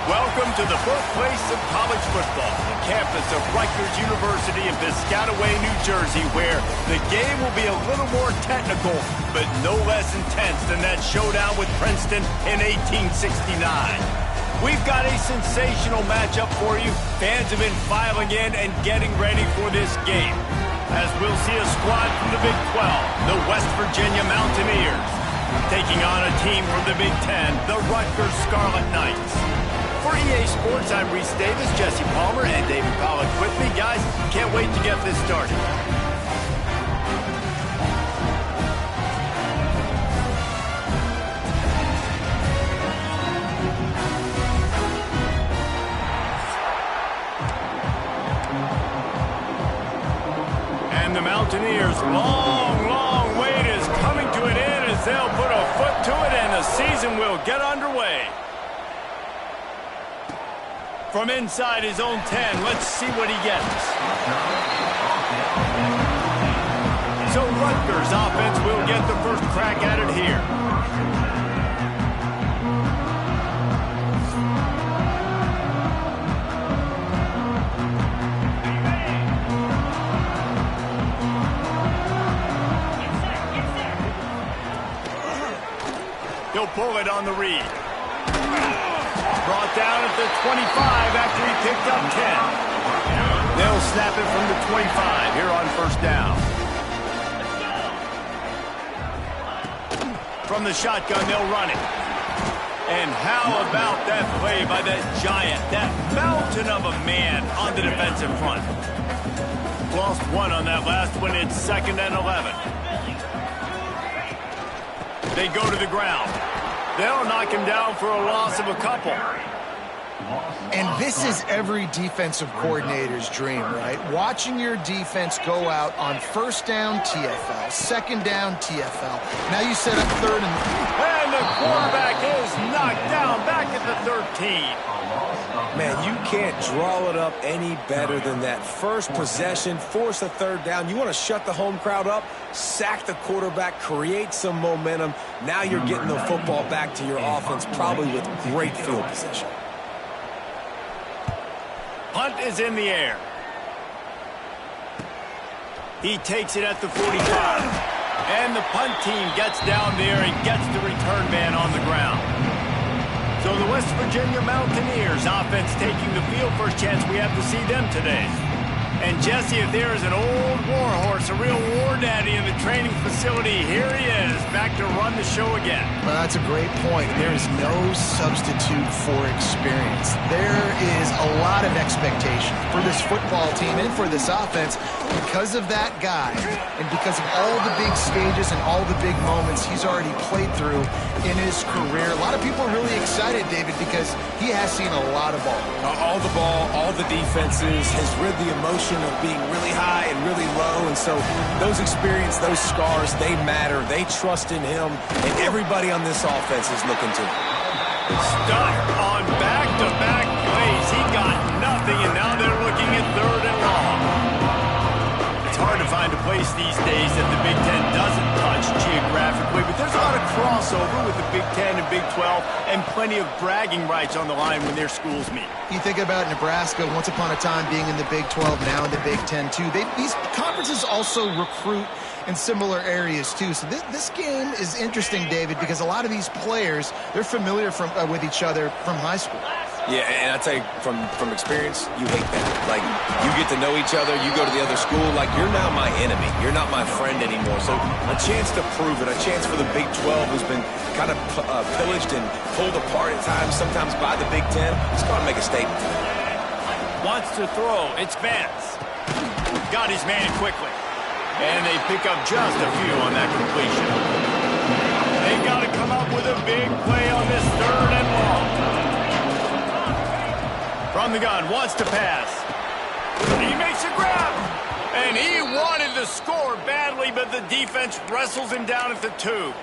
Welcome to the birthplace of college football, the campus of Rutgers University in Piscataway, New Jersey, where the game will be a little more technical, but no less intense than that showdown with Princeton in 1869. We've got a sensational matchup for you. Fans have been filing in and getting ready for this game, as we'll see a squad from the Big 12, the West Virginia Mountaineers, taking on a team from the Big 10, the Rutgers Scarlet Knights. For EA Sports, I'm Reese Davis, Jesse Palmer, and David Pollack with me. Guys, can't wait to get this started. And the Mountaineers' long wait is coming to an end as they'll put a foot to it and the season will get underway. From inside his own 10, let's see what he gets. So Rutgers offense will get the first crack at it here. He'll pull it on the read. Brought down at the 25 after he picked up 10. They'll snap it from the 25 here on first down. From the shotgun, they'll run it. And how about that play by that giant, that mountain of a man on the defensive front? Lost one on that last one. It's 2nd and 11. They go to the ground. They'll knock him down for a loss of a couple. And this is every defensive coordinator's dream, right? Watching your defense go out on first down, TFL, second down, TFL. Now you set up third and the quarterback is knocked down back at the 13. Man, you can't draw it up any better than that. First possession, force a third down. You want to shut the home crowd up, sack the quarterback, create some momentum. Now you're getting the football back to your offense, probably with great field position. Punt is in the air. He takes it at the 45. And the punt team gets down there and gets the return man on the ground. So the West Virginia Mountaineers offense taking the field. First chance we have to see them today. And Jesse, if there is an old war horse, a real war daddy in the training facility, here he is, back to run the show again. Well, that's a great point. There is no substitute for experience. There is a lot of expectation for this football team and for this offense because of that guy and because of all the big stages and all the big moments he's already played through in his career. A lot of people are really excited, David, because he has seen a lot of ball. All the ball, all the defenses, has rid the emotion of being really high and really low, and so those experience, those scars, they matter. They trust in him, and everybody on this offense is looking to him. Stuck on back-to-back plays. He got nothing, and now they're looking at 3rd and long. It's hard to find a place these days that the Big Ten doesn't touch geographically, but there's a lot of crossover with the Big Ten and Big 12 and plenty of bragging rights on the line when their schools meet. You think about Nebraska, once upon a time being in the Big 12, now in the Big 10 too. These conferences also recruit in similar areas too. So this game is interesting, David, because a lot of these players, they're familiar with each other from high school. Yeah, and I tell you, from experience, you hate that. Like, you get to know each other, you go to the other school, like, you're now my enemy. You're not my friend anymore. So a chance to prove it, a chance for the Big 12, who's been kind of pillaged and pulled apart at times, sometimes by the Big 10. Let's go and make a statement. Wants to throw. It's Vance. Got his man quickly. And they pick up just a few on that completion. They got to come up with a big play on this 3rd and long. From the gun, wants to pass. He makes a grab. And he wanted to score badly, but the defense wrestles him down at the 2.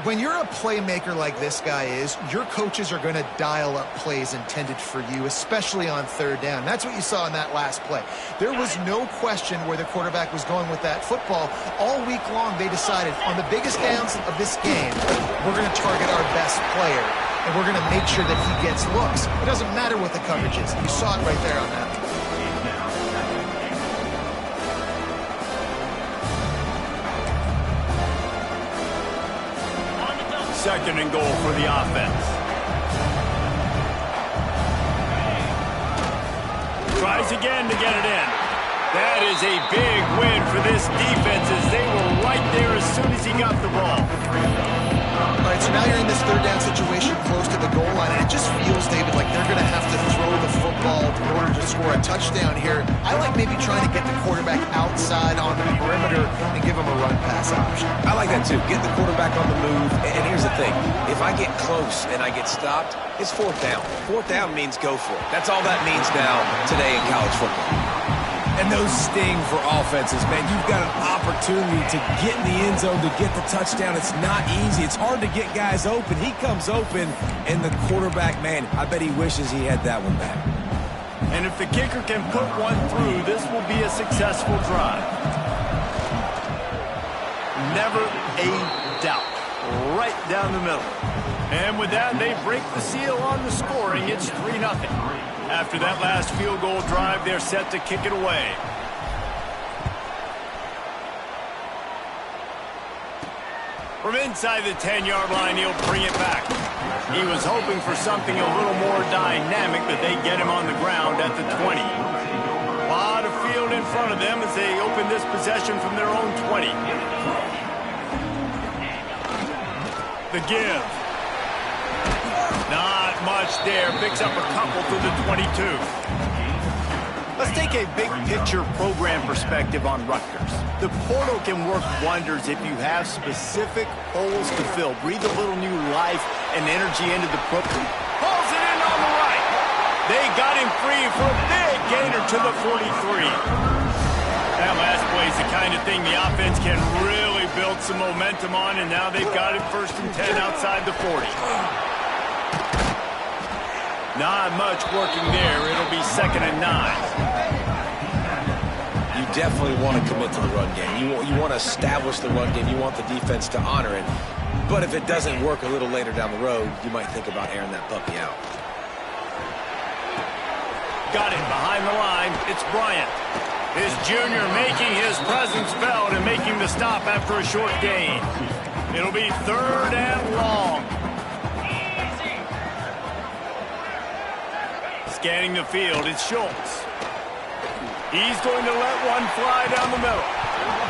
When you're a playmaker like this guy is, your coaches are going to dial up plays intended for you, especially on 3rd down. That's what you saw in that last play. There was no question where the quarterback was going with that football. All week long, they decided on the biggest downs of this game, we're going to target our best player. and we're going to make sure that he gets looks. It doesn't matter what the coverage is. You saw it right there on that. Second and goal for the offense. Tries again to get it in. That is a big win for this defense as they were right there as soon as he got the ball. All right, so now you're in this third down situation close to the goal line, and it just feels, David, like they're going to have to throw the football in order to score a touchdown here. I like maybe trying to get the quarterback outside on the perimeter and give him a run pass option. I like that too. Get the quarterback on the move. And here's the thing. If I get close and I get stopped, it's fourth down. Fourth down means go for it. That's all that means now today in college football. And those sting for offenses, man. You've got an opportunity to get in the end zone, to get the touchdown. It's not easy. It's hard to get guys open. He comes open, and the quarterback, man, I bet he wishes he had that one back. And if the kicker can put one through, this will be a successful drive. Never a doubt. Right down the middle. And with that, they break the seal on the scoring. It's 3-0. After that last field goal drive, they're set to kick it away. From inside the 10-yard line, he'll bring it back. He was hoping for something a little more dynamic, but they get him on the ground at the 20. A lot of field in front of them as they open this possession from their own 20. The give. Not much there. Picks up a couple to the 22. Let's take a big picture program perspective on Rutgers. The portal can work wonders if you have specific holes to fill. Breathe a little new life and energy into the program. Pulls it in on the right. They got him free for a big gainer to the 43. That last play is the kind of thing the offense can really build some momentum on, and now they've got it 1st and 10 outside the 40. Not much working there. It'll be 2nd and 9. You definitely want to commit to the run game. You want to establish the run game. You want the defense to honor it. But if it doesn't work a little later down the road, you might think about airing that puppy out. Got it behind the line. It's Bryant. His junior making his presence felt and making the stop after a short gain. It'll be 3rd and long. Scanning the field, it's Schultz. He's going to let one fly down the middle.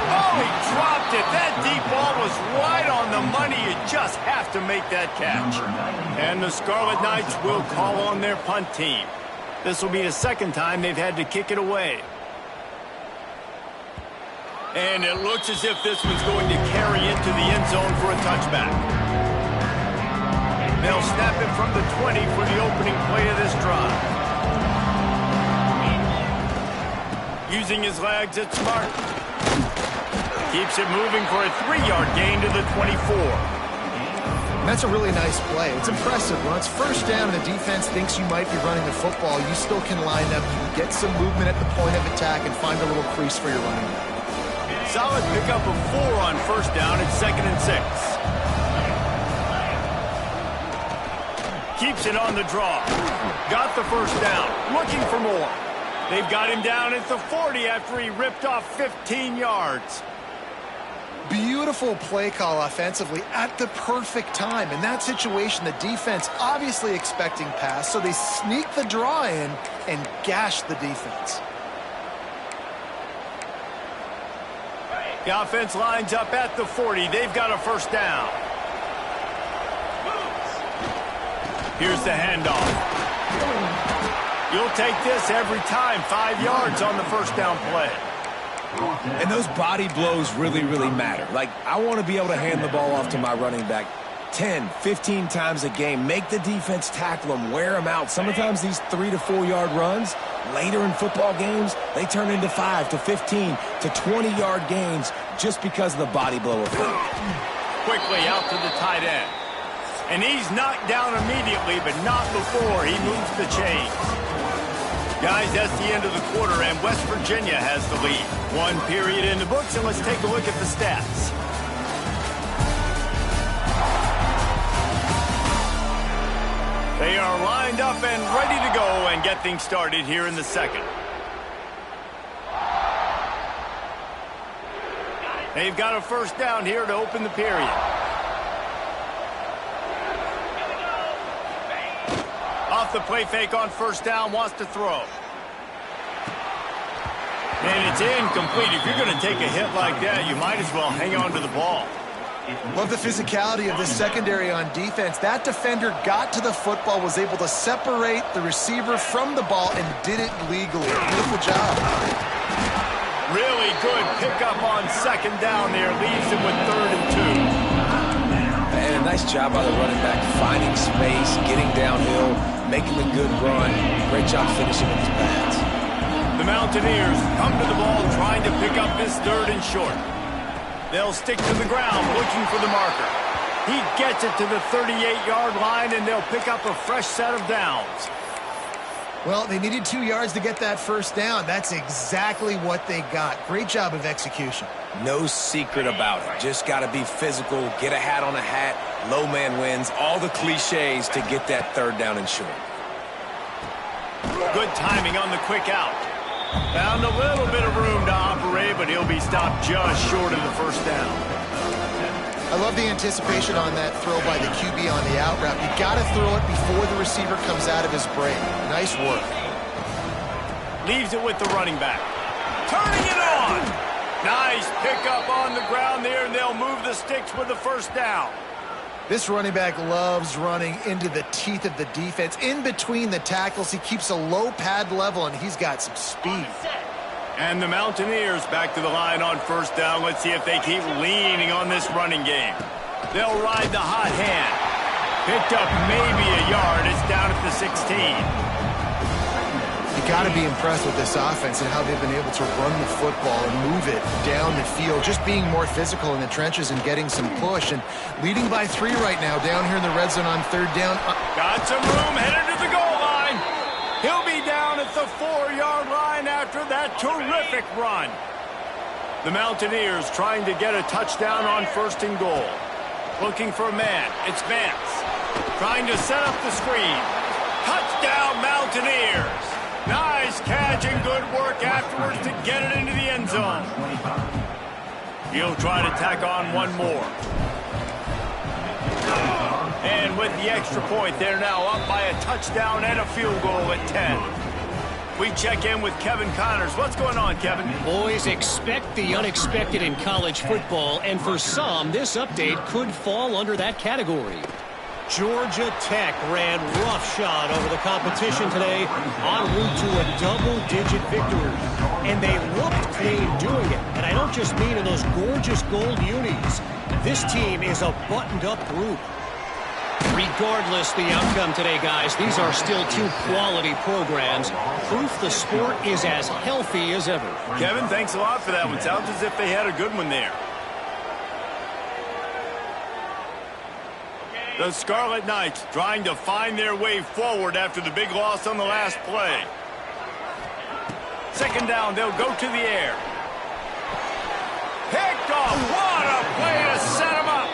Oh, he dropped it. That deep ball was right on the money. You just have to make that catch. And the Scarlet Knights will call on their punt team. This will be the 2nd time they've had to kick it away. And it looks as if this one's going to carry into the end zone for a touchback. They'll snap it from the 20 for the opening play of this drive. Using his legs, it's Smart. Keeps it moving for a 3-yard gain to the 24. That's a really nice play. It's impressive. When it's 1st down and the defense thinks you might be running the football, you still can line up, you can get some movement at the point of attack, and find a little crease for your running back. Solid pickup of 4 on 1st down. It's 2nd and 6. Keeps it on the draw. Got the 1st down. Looking for more. They've got him down at the 40 after he ripped off 15 yards. Beautiful play call offensively at the perfect time. In that situation, the defense obviously expecting pass, so they sneak the draw in and gash the defense. The offense lines up at the 40. They've got a 1st down. Here's the handoff. You'll take this every time. 5 yards on the 1st down play. And those body blows really, really matter. Like, I want to be able to hand the ball off to my running back 10, 15 times a game. Make the defense tackle them, wear them out. Sometimes these 3 to 4 yard runs, later in football games, they turn into 5 to 15 to 20-yard gains just because of the body blow effect. Quickly out to the tight end. And he's knocked down immediately, but not before he moves the chains. Guys, that's the end of the quarter, and West Virginia has the lead. 1 period in the books, and let's take a look at the stats. They are lined up and ready to go and get things started here in the second. They've got a first down here to open the period. Off the play fake on first down, wants to throw. And it's incomplete. If you're going to take a hit like that, you might as well hang on to the ball. Love the physicality of this secondary on defense. That defender got to the football, was able to separate the receiver from the ball, and did it legally. Beautiful job. Really good pickup on second down there. Leaves him with 3rd and 2. And a nice job by the running back, finding space, getting downhill, making a good run. Great job finishing with his pads. The Mountaineers come to the ball trying to pick up this 3rd and short. They'll stick to the ground looking for the marker. He gets it to the 38-yard line, and they'll pick up a fresh set of downs. Well, they needed 2 yards to get that first down. That's exactly what they got. Great job of execution. No secret about it. Just got to be physical, get a hat on a hat, low man wins, all the cliches to get that 3rd down and short. Good timing on the quick out. Found a little bit of room to operate, but he'll be stopped just short of the first down. I love the anticipation on that throw by the QB on the out route. You got to throw it before the receiver comes out of his break. Nice work. Leaves it with the running back. Turning it on. Nice pickup on the ground there, and they'll move the sticks with the first down. This running back loves running into the teeth of the defense. In between the tackles, he keeps a low pad level, and he's got some speed. And the Mountaineers back to the line on first down. Let's see if they keep leaning on this running game. They'll ride the hot hand. Picked up maybe a yard. It's down at the 16. You got to be impressed with this offense and how they've been able to run the football and move it down the field. Just being more physical in the trenches and getting some push. And leading by 3 right now down here in the red zone on 3rd down. Got some room, headed to the goal line. He'll be down at the 4-yard line after that terrific run. The Mountaineers trying to get a touchdown on 1st and goal. Looking for a man. It's Vance. Trying to set up the screen. Touchdown, Mountaineers. Nice catch and good work afterwards to get it into the end zone. He'll try to tack on one more. And with the extra point, they're now up by a touchdown and a field goal at 10. We check in with Kevin Connors. What's going on, Kevin? Boys, expect the unexpected in college football, and for some, this update could fall under that category. Georgia Tech ran roughshod over the competition today en route to a double-digit victory. And they looked clean doing it. And I don't just mean in those gorgeous gold unis. This team is a buttoned-up group. Regardless the outcome today, guys, these are still 2 quality programs. Proof the sport is as healthy as ever. Kevin, thanks a lot for that one. Sounds as if they had a good one there. The Scarlet Knights trying to find their way forward after the big loss on the last play. 2nd down, they'll go to the air. Picked off. What a play to set him up.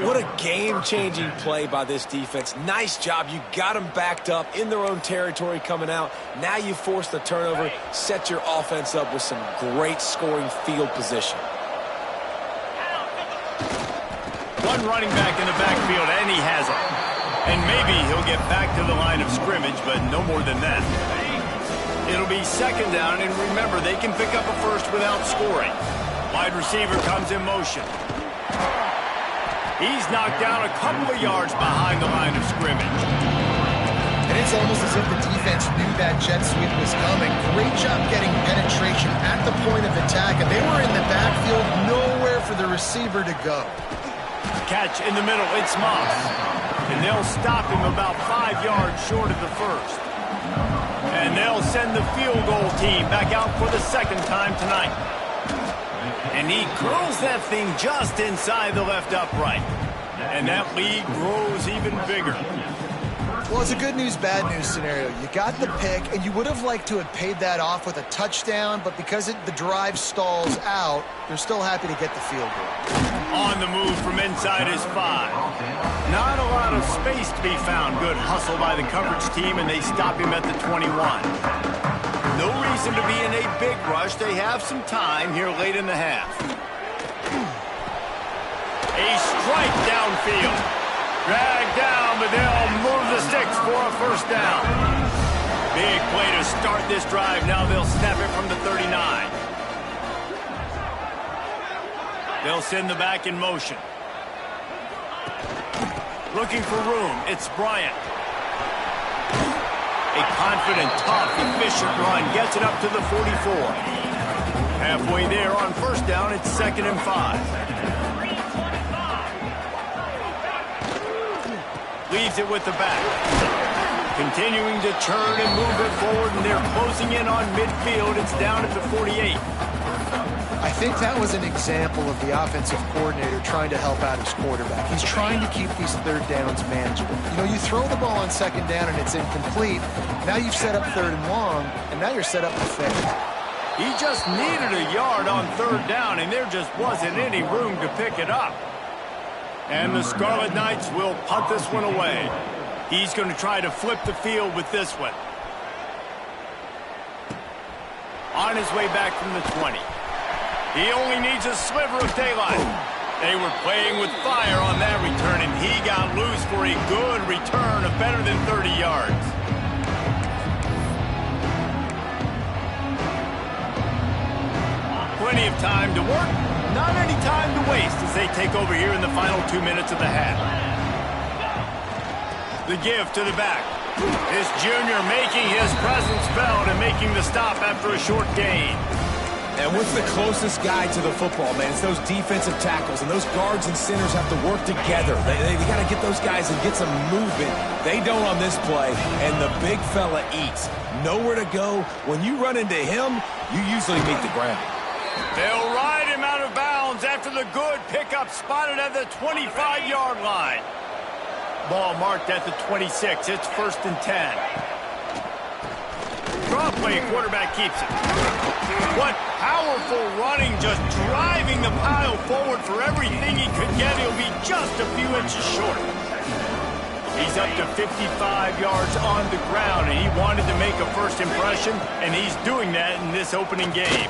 What a game-changing play by this defense. Nice job. You got them backed up in their own territory coming out. Now you force the turnover, set your offense up with some great scoring field position. One running back in the backfield, and he has it. And maybe he'll get back to the line of scrimmage, but no more than that. It'll be 2nd down, and remember, they can pick up a first without scoring. Wide receiver comes in motion. He's knocked down a couple of yards behind the line of scrimmage. And it's almost as if the defense knew that jet sweep was coming. Great job getting penetration at the point of attack, and they were in the backfield, nowhere for the receiver to go. Catch in the middle, it's Moss. And they'll stop him about 5 yards short of the first. And they'll send the field goal team back out for the 2nd time tonight. And he curls that thing just inside the left upright. And that lead grows even bigger. Well, it's a good news, bad news scenario. You got the pick, and you would have liked to have paid that off with a touchdown, but because the drive stalls out, they're still happy to get the field goal. On the move from inside his 5. Not a lot of space to be found. Good hustle by the coverage team, and they stop him at the 21. No reason to be in a big rush. They have some time here late in the half. A strike downfield. Dragged down, but they'll move the sticks for a first down. Big play to start this drive. Now they'll snap it from the 39. They'll send the back in motion. Looking for room. It's Bryant. A confident, tough, efficient run. Gets it up to the 44. Halfway there on first down, it's 2nd and 5. Leaves it with the back. Continuing to turn and move it forward, and they're closing in on midfield. It's down at the 48. I think that was an example of the offensive coordinator trying to help out his quarterback. He's trying to keep these third downs manageable. You know, you throw the ball on 2nd down and it's incomplete. Now you've set up 3rd and long, and now you're set up to fail. He just needed a yard on 3rd down, and there just wasn't any room to pick it up. And the Scarlet Knights will punt this one away. He's going to try to flip the field with this one. On his way back from the 20. He only needs a sliver of daylight. They were playing with fire on that return, and he got loose for a good return of better than 30 yards. Plenty of time to work. Not any time to waste as they take over here in the final 2 minutes of the half. The give to the back. This junior making his presence felt and making the stop after a short gain. And with the closest guy to the football, man, it's those defensive tackles, and those guards and centers have to work together. They got to get those guys and get some movement. They don't on this play, and the big fella eats. Nowhere to go. When you run into him, you usually meet the ground. They'll ride him out of bounds after the good pickup spotted at the 25-yard line. Ball marked at the 26. It's 1st and 10. Draw play, quarterback keeps it. What powerful running, just driving the pile forward for everything he could get. He'll be just a few inches short. He's up to 55 yards on the ground, and he wanted to make a first impression, and he's doing that in this opening game.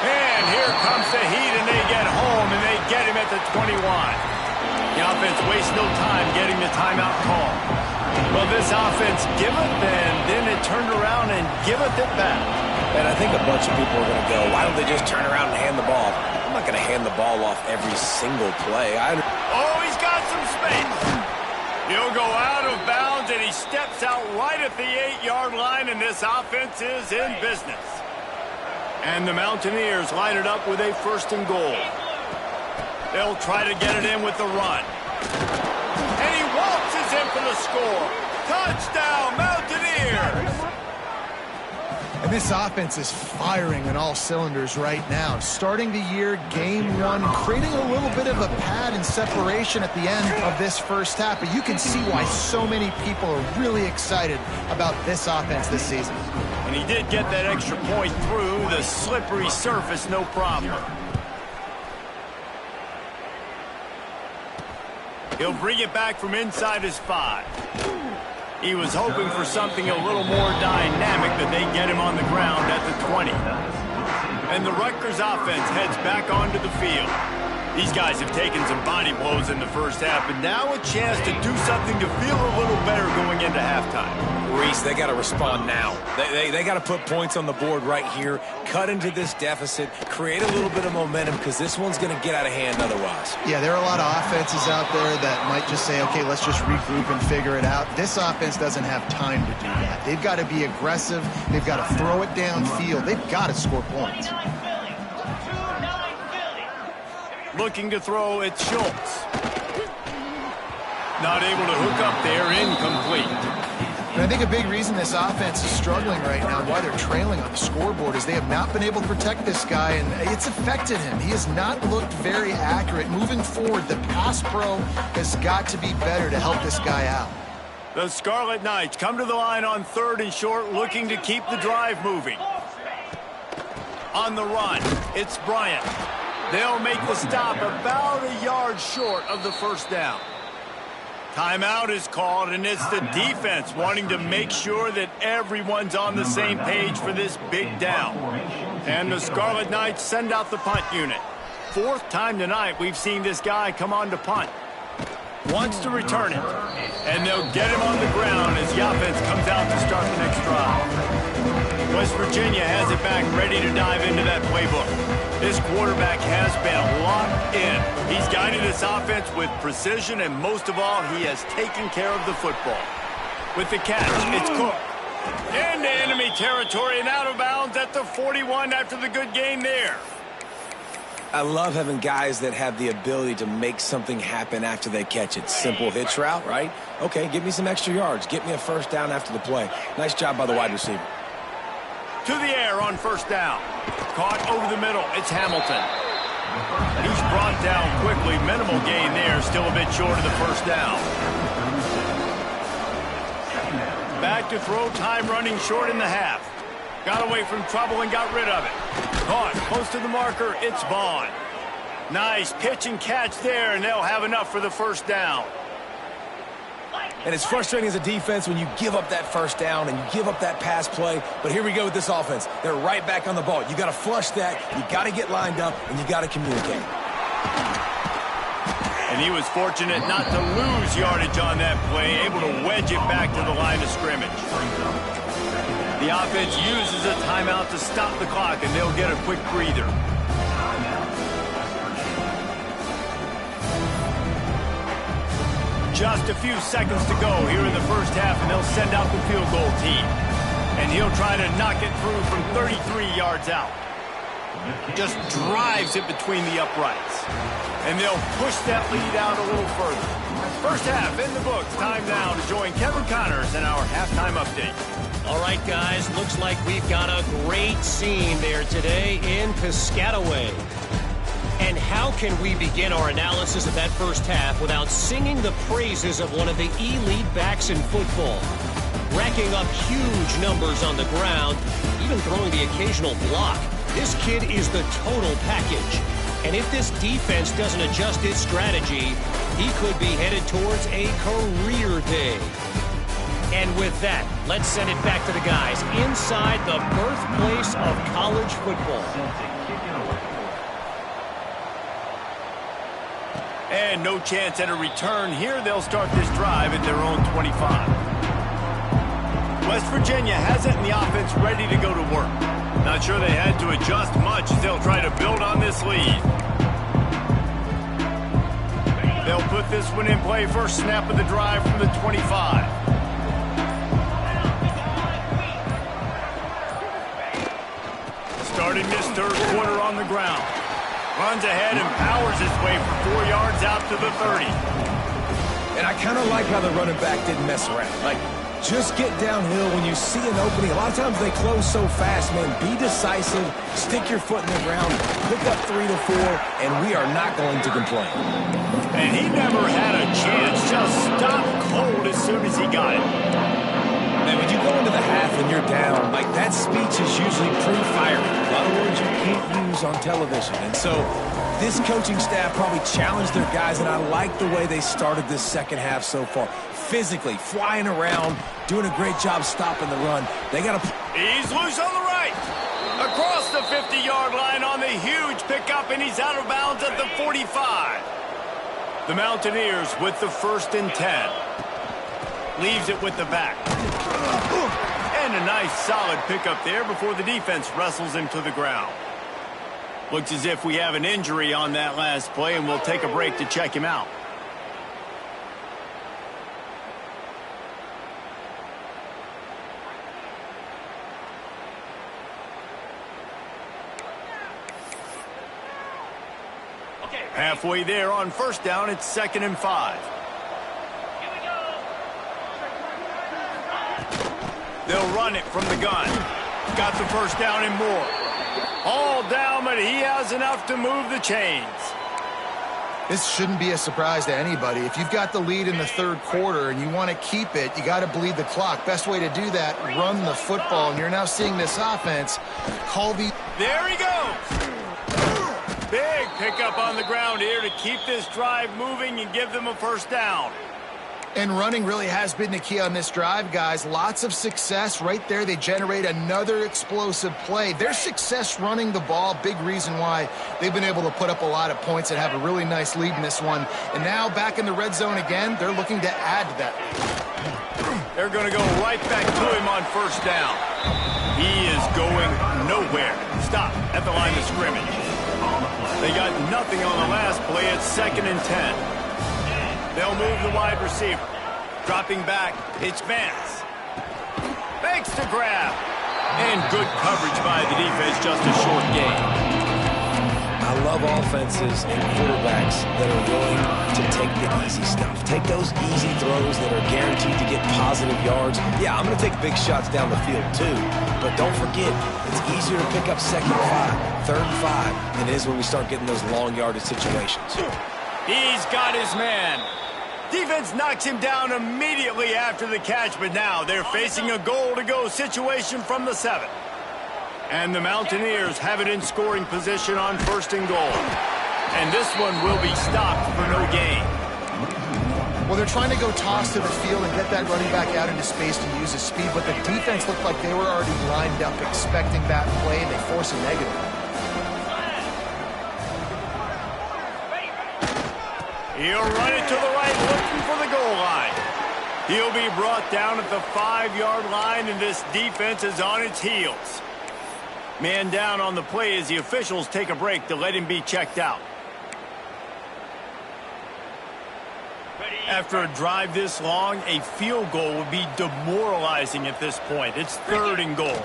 And here comes the heat, and they get home, and they get him at the 21. The offense wastes no time getting the timeout call. Well, this offense giveth, and then it turned around and giveth it back. And I think a bunch of people are going to go, why don't they just turn around and hand the ball? I'm not going to hand the ball off every single play. Oh, he's got some space. He'll go out of bounds, and he steps out right at the 8-yard line, and this offense is in business. And the Mountaineers line it up with a 1st and goal. They'll try to get it in with the run. And he waltzes in for the score. Touchdown, Mountaineers! And this offense is firing on all cylinders right now. Starting the year, game 1, creating a little bit of a pad and separation at the end of this first half. But you can see why so many people are really excited about this offense this season. And he did get that extra point through the slippery surface, no problem. He'll bring it back from inside his 5. He was hoping for something a little more dynamic, but they get him on the ground at the 20. And the Rutgers offense heads back onto the field. These guys have taken some body blows in the first half, and now a chance to do something to feel a little better going into halftime. Reese, they got to respond now. They got to put points on the board right here, cut into this deficit, create a little bit of momentum, because this one's going to get out of hand otherwise. Yeah, there are a lot of offenses out there that might just say, okay, let's just regroup and figure it out. This offense doesn't have time to do that. They've got to be aggressive. They've got to throw it downfield. They've got to score points. Looking to throw, it's Schultz. Not able to hook up there, incomplete. And I think a big reason this offense is struggling right now and why they're trailing on the scoreboard is they have not been able to protect this guy, and it's affected him. He has not looked very accurate. Moving forward, the pass pro has got to be better to help this guy out. The Scarlet Knights come to the line on 3rd and short, looking to keep the drive moving. On the run, it's Bryant. They'll make the stop about a yard short of the first down. Timeout is called, and it's the defense wanting to make sure that everyone's on the same page for this big down. And the Scarlet Knights send out the punt unit. 4th time tonight we've seen this guy come on to punt. Wants to return it. And they'll get him on the ground as the offense comes out to start the next drive. West Virginia has it back, ready to dive into that playbook. This quarterback has been locked in. He's guided this offense with precision, and most of all, he has taken care of the football. With the catch, it's Cook. Into enemy territory and out of bounds at the 41 after the good game there. I love having guys that have the ability to make something happen after they catch it. Simple hitch route, right? Okay, give me some extra yards. Get me a first down after the play. Nice job by the wide receiver. To the air on first down. Caught over the middle. It's Hamilton. He's brought down quickly. Minimal gain there. Still a bit short of the first down. Back to throw. Time running short in the half. Got away from trouble and got rid of it. Caught close to the marker. It's Vaughn. Nice pitch and catch there, and they'll have enough for the first down. And it's frustrating as a defense when you give up that first down and you give up that pass play. But here we go with this offense. They're right back on the ball. You got to flush that. You got to get lined up, and you got to communicate. And he was fortunate not to lose yardage on that play, able to wedge it back to the line of scrimmage. The offense uses a timeout to stop the clock, and they'll get a quick breather. Just a few seconds to go here in the first half, and they'll send out the field goal team. And he'll try to knock it through from 33 yards out. Just drives it between the uprights. And they'll push that lead out a little further. First half in the books. Time now to join Kevin Connors in our halftime update. All right, guys, looks like we've got a great scene there today in Piscataway. And how can we begin our analysis of that first half without singing the praises of one of the elite backs in football? Racking up huge numbers on the ground, even throwing the occasional block. This kid is the total package. And if this defense doesn't adjust its strategy, he could be headed towards a career day. And with that, let's send it back to the guys inside the birthplace of college football. And no chance at a return here. They'll start this drive at their own 25. West Virginia has it in the offense ready to go to work. Not sure they had to adjust much as they'll try to build on this lead. They'll put this one in play. First snap of the drive from the 25. Starting this third quarter on the ground. Runs ahead and powers his way for 4 yards out to the 30. And I kind of like how the running back didn't mess around. Like, just get downhill when you see an opening. A lot of times they close so fast, man. Be decisive, stick your foot in the ground, pick up 3 to 4, and we are not going to complain. And he never had a chance. Just stopped cold as soon as he got it. Man, when you go into the half and you're down, like, that speech is usually pretty fiery. A lot of words you can't use on television. And so this coaching staff probably challenged their guys, and I like the way they started this second half so far. Physically, flying around, doing a great job stopping the run. They got to... He's loose on the right. Across the 50-yard line on the huge pickup, and he's out of bounds at the 45. The Mountaineers with the 1st and 10. Leaves it with the back. And a nice solid pickup there before the defense wrestles him to the ground. Looks as if we have an injury on that last play, and we'll take a break to check him out. Halfway there on first down, it's 2nd and 5. They'll run it from the gun. Got the first down and more. All down, but he has enough to move the chains. This shouldn't be a surprise to anybody. If you've got the lead in the third quarter and you want to keep it, you got to bleed the clock. Best way to do that, run the football. And you're now seeing this offense. Colby. There he goes. Big pickup on the ground here to keep this drive moving and give them a first down. And running really has been the key on this drive, guys. Lots of success right there. They generate another explosive play. Their success running the ball, big reason why they've been able to put up a lot of points and have a really nice lead in this one. And now back in the red zone again, they're looking to add to that. They're going to go right back to him on first down. He is going nowhere. Stop at the line of scrimmage. They got nothing on the last play. It's 2nd and 10. They'll move the wide receiver. Dropping back, it's Vance. Fakes to grab. And good coverage by the defense, just a short gain. I love offenses and quarterbacks that are willing to take the easy stuff. Take those easy throws that are guaranteed to get positive yards. Yeah, I'm going to take big shots down the field too. But don't forget, it's easier to pick up 2nd and 5, 3rd and 5 than it is when we start getting those long yardage situations. He's got his man. Defense knocks him down immediately after the catch, but now they're facing a goal-to-go situation from the 7. And the Mountaineers have it in scoring position on 1st and goal. And this one will be stopped for no gain. Well, they're trying to go toss to the field and get that running back out into space to use his speed, but the defense looked like they were already lined up expecting that play, and they force a negative. He'll run it to the right, looking for the goal line. He'll be brought down at the 5-yard line, and this defense is on its heels. Man down on the play as the officials take a break to let him be checked out. After a drive this long, a field goal would be demoralizing at this point. It's 3rd and goal.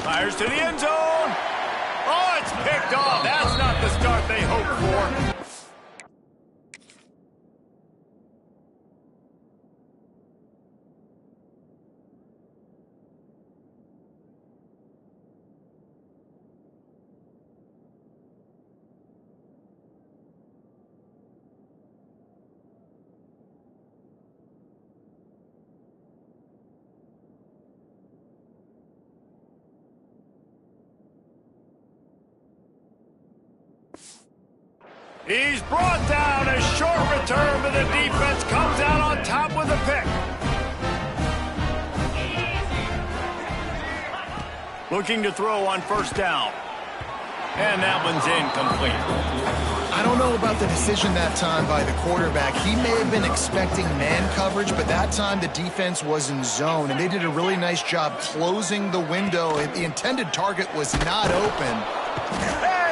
Fires to the end zone. Oh, it's picked off. That's not the start they hoped for. He's brought down, a short return, but the defense comes out on top with a pick. Looking to throw on 1st down. And that one's incomplete. I don't know about the decision that time by the quarterback. He may have been expecting man coverage, but that time the defense was in zone, and they did a really nice job closing the window. The intended target was not open.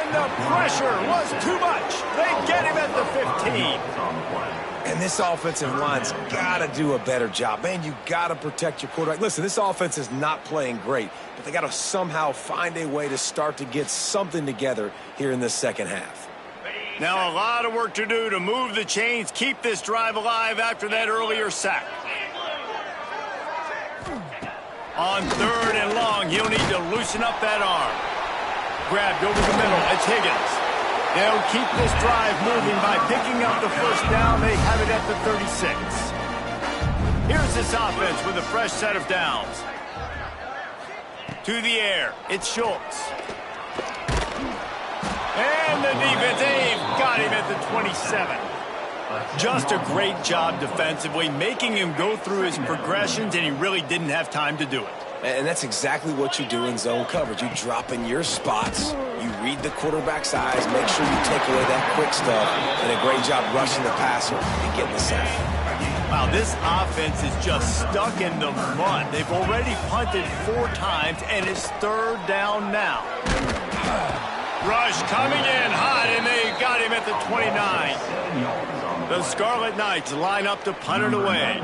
And the pressure was too much. They get him at the 15. And this offensive line's got to do a better job. Man, you got to protect your quarterback. Listen, this offense is not playing great, but they got to somehow find a way to start to get something together here in the 2nd half. Now a lot of work to do to move the chains, keep this drive alive after that earlier sack. On 3rd and long, he'll need to loosen up that arm. Grabbed over the middle. It's Higgins. They'll keep this drive moving by picking up the 1st down. They have it at the 36. Here's this offense with a fresh set of downs. To the air. It's Schultz. And the defense, they've got him at the 27. Just a great job defensively, making him go through his progressions, and he really didn't have time to do it. And that's exactly what you do in zone coverage. You drop in your spots, you read the quarterback's eyes, make sure you take away that quick stuff, and a great job rushing the passer and getting the sack. Wow, this offense is just stuck in the mud. They've already punted 4 times, and it's 3rd down now. Rush coming in hot, and they got him at the 29. The Scarlet Knights line up to punt it away.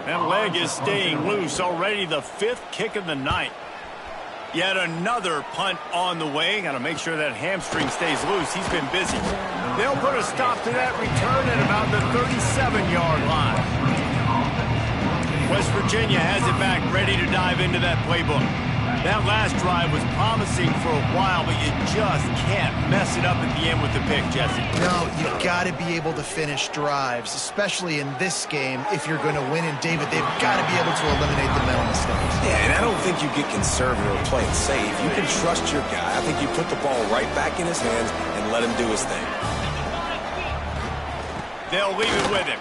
That leg is staying loose, already the 5th kick of the night. Yet another punt on the way. Got to make sure that hamstring stays loose. He's been busy. They'll put a stop to that return at about the 37-yard line. West Virginia has it back, ready to dive into that playbook. That last drive was promising for a while, but you just can't mess it up at the end with the pick, Jesse. No, you've got to be able to finish drives, especially in this game if you're going to win. And, David, they've got to be able to eliminate the mental mistakes. Yeah, and I don't think you get conservative or play it safe. You can trust your guy. I think you put the ball right back in his hands and let him do his thing. They'll leave it with him.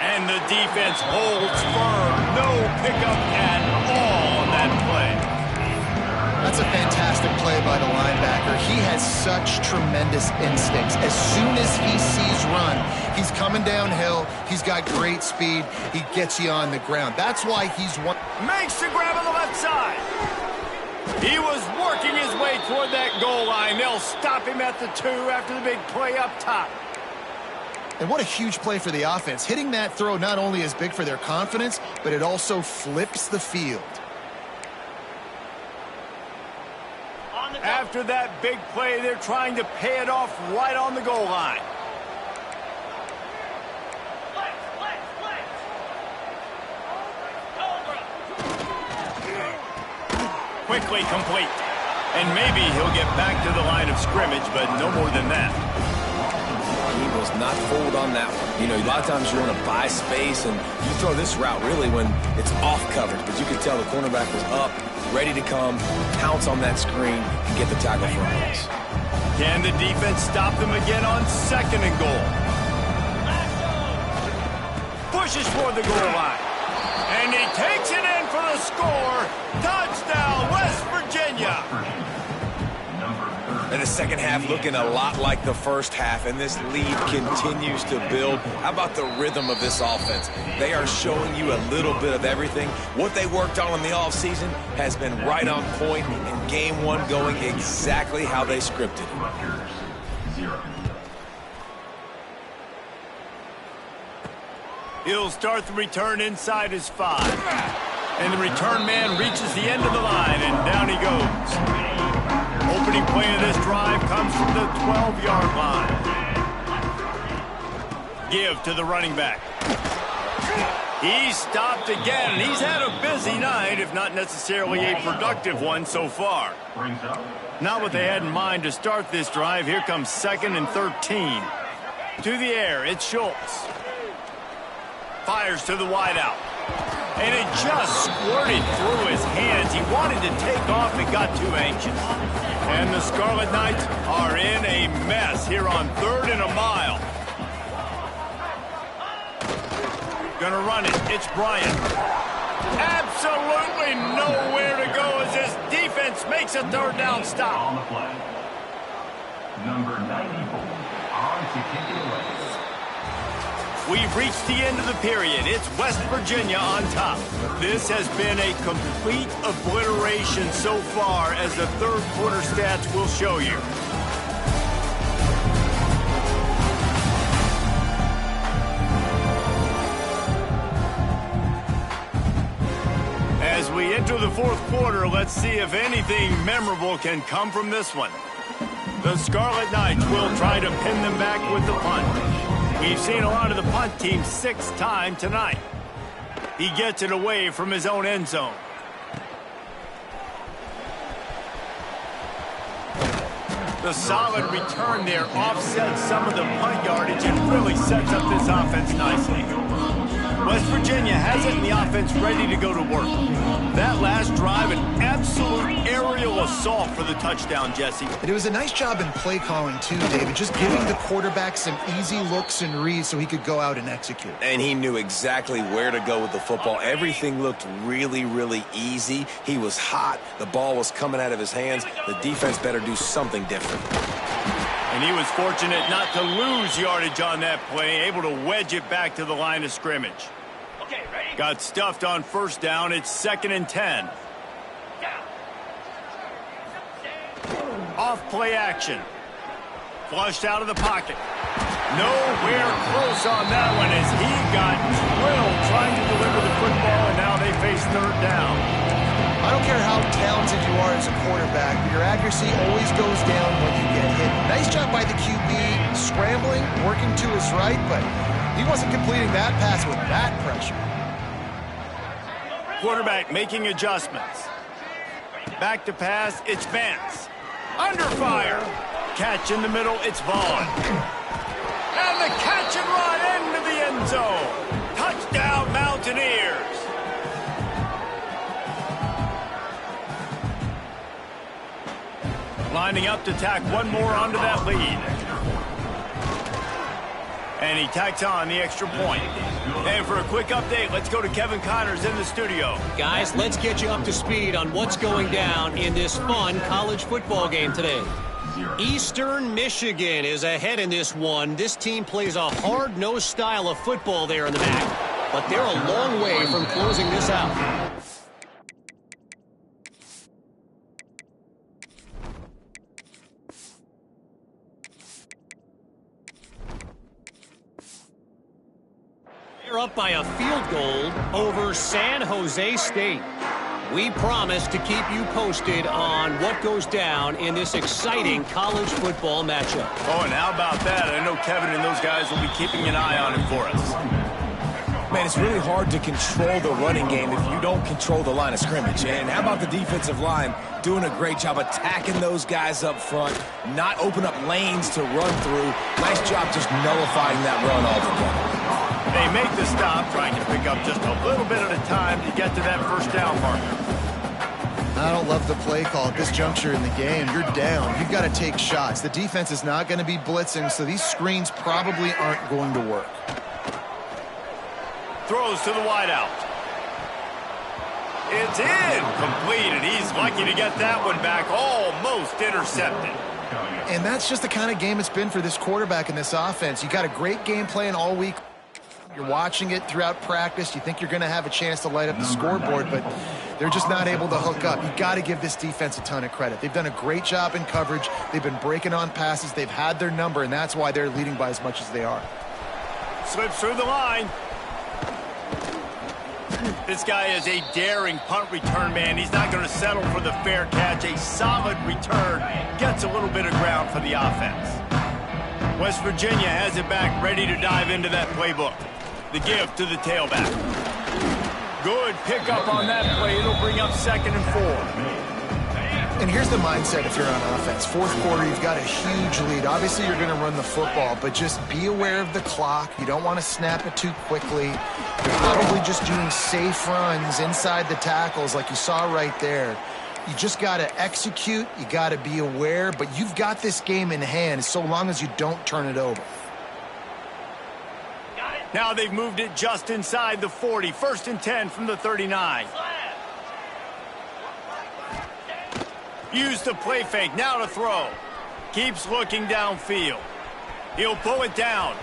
And the defense holds firm. No pickup at all on that play. That's a fantastic play by the linebacker. He has such tremendous instincts. As soon as he sees run, he's coming downhill. He's got great speed. He gets you on the ground. That's why he's one. Makes the grab on the left side. He was working his way toward that goal line. They'll stop him at the 2 after the big play up top. And what a huge play for the offense. Hitting that throw not only is big for their confidence, but it also flips the field. After that big play, they're trying to pay it off right on the goal line. Quickly complete. And maybe he'll get back to the line of scrimmage, but no more than that. He was not fooled on that one. You know, a lot of times you want to buy space, and you throw this route really when it's off coverage. But you can tell the cornerback was up, ready to come, pounce on that screen, and get the tackle for a loss. Can the defense stop them again on 2nd and goal? Pushes for the goal line. And he takes it in for the score. Touchdown, West Virginia. And the second half looking a lot like the first half, and this lead continues to build. How about the rhythm of this offense? They are showing you a little bit of everything. What they worked on in the offseason has been right on point, and game 1 going exactly how they scripted it. Rutgers, 0. He'll start the return inside his 5. And the return man reaches the end of the line, and down he goes. Opening play of this drive comes from the 12-yard line. Give to the running back. He's stopped again. He's had a busy night, if not necessarily a productive one so far. Not what they had in mind to start this drive. Here comes 2nd and 13. To the air, it's Schultz. Fires to the wideout. And it just squirted through his hands. He wanted to take off and got too anxious. And the Scarlet Knights are in a mess here on 3rd and a mile. Gonna run it. It's Bryant. Absolutely nowhere to go as this defense makes a 3rd down stop. On the play. Number 94 on to kick it away. We've reached the end of the period. It's West Virginia on top. This has been a complete obliteration so far, as the 3rd quarter stats will show you. As we enter the 4th quarter, let's see if anything memorable can come from this one. The Scarlet Knights will try to pin them back with the punt. We've seen a lot of the punt team 6 times tonight. He gets it away from his own end zone. The solid return there offsets some of the punt yardage and really sets up this offense nicely. West Virginia has it, and the offense ready to go to work. That last drive, an absolute aerial assault for the touchdown, Jesse. And it was a nice job in play calling, too, David, just giving the quarterback some easy looks and reads so he could go out and execute. And he knew exactly where to go with the football. Everything looked really, really easy. He was hot. The ball was coming out of his hands. The defense better do something different. And he was fortunate not to lose yardage on that play, able to wedge it back to the line of scrimmage. Okay, ready? Got stuffed on 1st down. It's 2nd and 10. Off play action. Flushed out of the pocket. Nowhere close on that one as he got drilled trying to deliver the football, and now they face 3rd down. I don't care how talented you are as a quarterback, but your accuracy always goes down when you get hit. Nice job by the QB, scrambling, working to his right, but he wasn't completing that pass with that pressure. Quarterback making adjustments. Back to pass, it's Vance. Under fire. Catch in the middle, it's Vaughn. And the catch and run into the end zone. Touchdown, Mountaineers. Lining up to tack one more onto that lead. And he tacks on the extra point. And for a quick update, let's go to Kevin Connors in the studio. Guys, let's get you up to speed on what's going down in this fun college football game today. Eastern Michigan is ahead in this one. This team plays a hard-nosed style of football there in the MAC, but they're a long way from closing this out. They're up by a field goal over San Jose State. We promise to keep you posted on what goes down in this exciting college football matchup. Oh, and how about that? I know Kevin and those guys will be keeping an eye on him for us. Man, it's really hard to control the running game if you don't control the line of scrimmage. And how about the defensive line doing a great job attacking those guys up front, not open up lanes to run through. Nice job just nullifying that run altogether. They make the stop, trying to pick up just a little bit at a time to get to that first down marker. I don't love the play call at this juncture in the game. You're down. You've got to take shots. The defense is not going to be blitzing, so these screens probably aren't going to work. Throws to the wideout. It's in. Completed. He's lucky to get that one back. Almost intercepted. And that's just the kind of game it's been for this quarterback in this offense. You got a great game plan all week. You're watching it throughout practice. You think you're going to have a chance to light up the scoreboard, but they're just not able to hook up. You got to give this defense a ton of credit. They've done a great job in coverage. They've been breaking on passes. They've had their number, and that's why they're leading by as much as they are. Slips through the line. This guy is a daring punt return man. He's not going to settle for the fair catch. A solid return. Gets a little bit of ground for the offense. West Virginia has it back, ready to dive into that playbook. The give to the tailback. Good pickup on that play. It'll bring up 2nd and 4. And here's the mindset if you're on offense. Fourth quarter, you've got a huge lead. Obviously, you're going to run the football, but just be aware of the clock. You don't want to snap it too quickly. You're probably just doing safe runs inside the tackles like you saw right there. You just got to execute. You got to be aware, but you've got this game in hand so long as you don't turn it over. Now they've moved it just inside the 40. 1st and 10 from the 39. Use the play fake. Now to throw. Keeps looking downfield. He'll pull it down.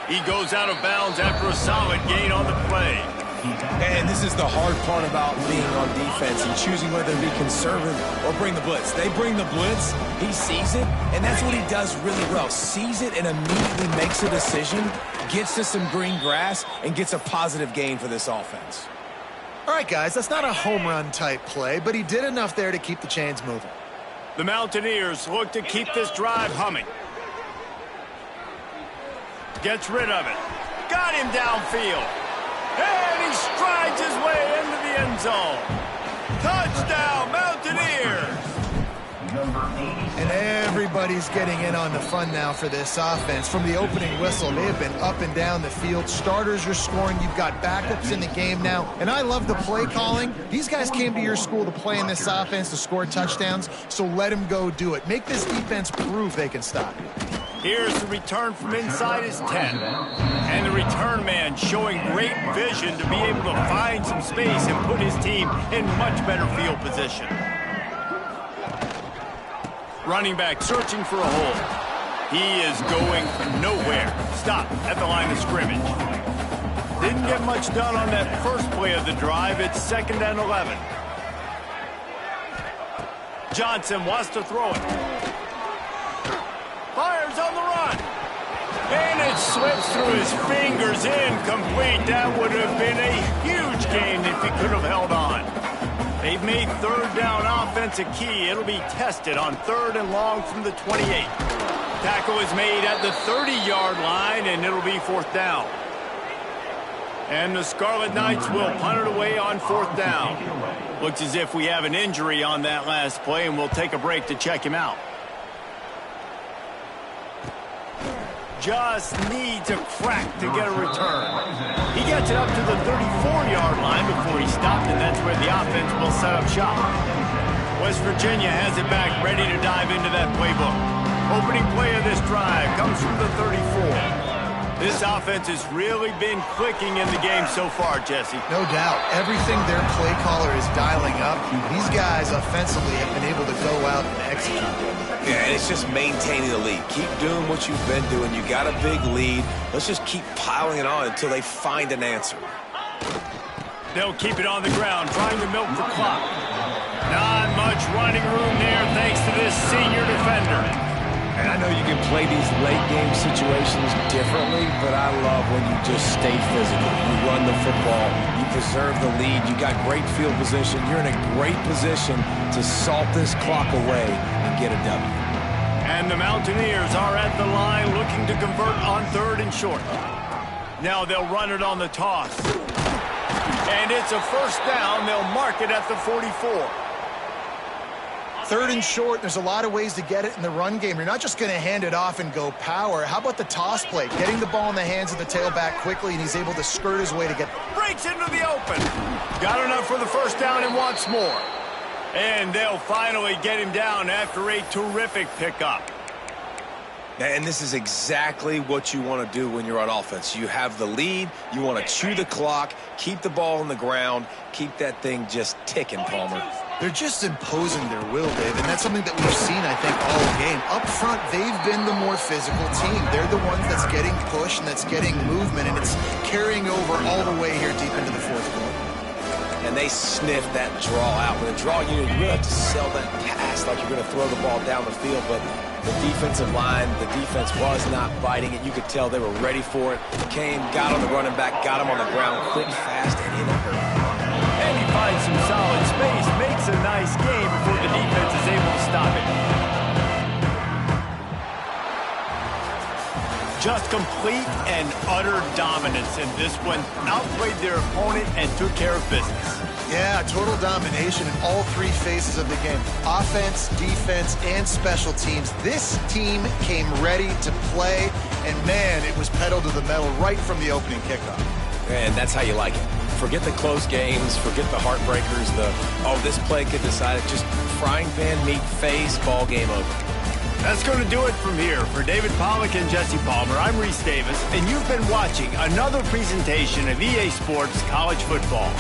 He goes out of bounds after a solid gain on the play. And this is the hard part about being on defense and choosing whether to be conservative or bring the blitz. They bring the blitz, he sees it, and that's what he does really well. Sees it and immediately makes a decision, gets to some green grass, and gets a positive gain for this offense. All right, guys, that's not a home run type play, but he did enough there to keep the chains moving. The Mountaineers look to keep this drive humming. Gets rid of it. Got him downfield. And he strides his way into the end zone. Touchdown, Mountaineers! And everybody's getting in on the fun now for this offense. From the opening whistle, they have been up and down the field. Starters are scoring. You've got backups in the game now. And I love the play calling. These guys came to your school to play in this offense to score touchdowns, so let them go do it. Make this defense prove they can stop you. Here's the return from inside his 10. And the return man showing great vision to be able to find some space and put his team in much better field position. Running back searching for a hole. He is going nowhere. Stop at the line of scrimmage. Didn't get much done on that first play of the drive. It's 2nd and 11. Johnson wants to throw it. Fires on the run. And it slips through his fingers, incomplete. That would have been a huge gain if he could have held on. They've made 3rd down offense a key. It'll be tested on 3rd and long from the 28. Tackle is made at the 30-yard line, and it'll be 4th down. And the Scarlet Knights will punt it away on 4th down. Looks as if we have an injury on that last play, and we'll take a break to check him out. Just needs a crack to get a return. He gets it up to the 34-yard line before he stopped, and that's where the offense will set up shop. West Virginia has it back, ready to dive into that playbook. Opening play of this drive comes from the 34. This offense has really been clicking in the game so far, Jesse. No doubt. Everything their play caller is dialing up, these guys offensively have been able to go out and execute. Yeah, and it's just maintaining the lead. Keep doing what you've been doing. You got a big lead. Let's just keep piling it on until they find an answer. They'll keep it on the ground, trying to milk the clock. Not much running room there thanks to this senior defender. And I know you can play these late-game situations differently, but I love when you just stay physical. You run the football. You preserve the lead. You got great field position. You're in a great position to salt this clock away and get a W. And the Mountaineers are at the line looking to convert on 3rd and short. Now they'll run it on the toss. And it's a 1st down. They'll mark it at the 44. 3rd and short, there's a lot of ways to get it in the run game. You're not just going to hand it off and go power. How about the toss play? Getting the ball in the hands of the tailback quickly, and he's able to skirt his way to get... Breaks into the open. Got enough for the 1st down and wants more. And they'll finally get him down after a terrific pickup. And this is exactly what you want to do when you're on offense. You have the lead. You want to chew the clock, keep the ball on the ground, keep that thing just ticking, Palmer. They're just imposing their will, Dave, and that's something that we've seen, I think, all game. Up front, they've been the more physical team. They're the ones that's getting pushed and that's getting movement, and it's carrying over all the way here deep into the 4th quarter. And they sniff that draw out. With a draw unit, you really have to sell that pass like you're going to throw the ball down the field, but the defensive line, the defense was not biting it. You could tell they were ready for it. Came, got on the running back, got him on the ground quick, fast, and in a hurry. And he finds some solid space, makes a nice game before the defense is able to stop it. Just complete and utter dominance in this one. Outplayed their opponent and took care of business. Yeah, total domination in all 3 phases of the game. Offense, defense, and special teams. This team came ready to play, and man, it was pedal to the metal right from the opening kickoff. And that's how you like it. Forget the close games, forget the heartbreakers, this play could decide it. Just frying pan meat face, ball game over. That's going to do it from here. For David Pollack and Jesse Palmer, I'm Reese Davis, and you've been watching another presentation of EA Sports College Football.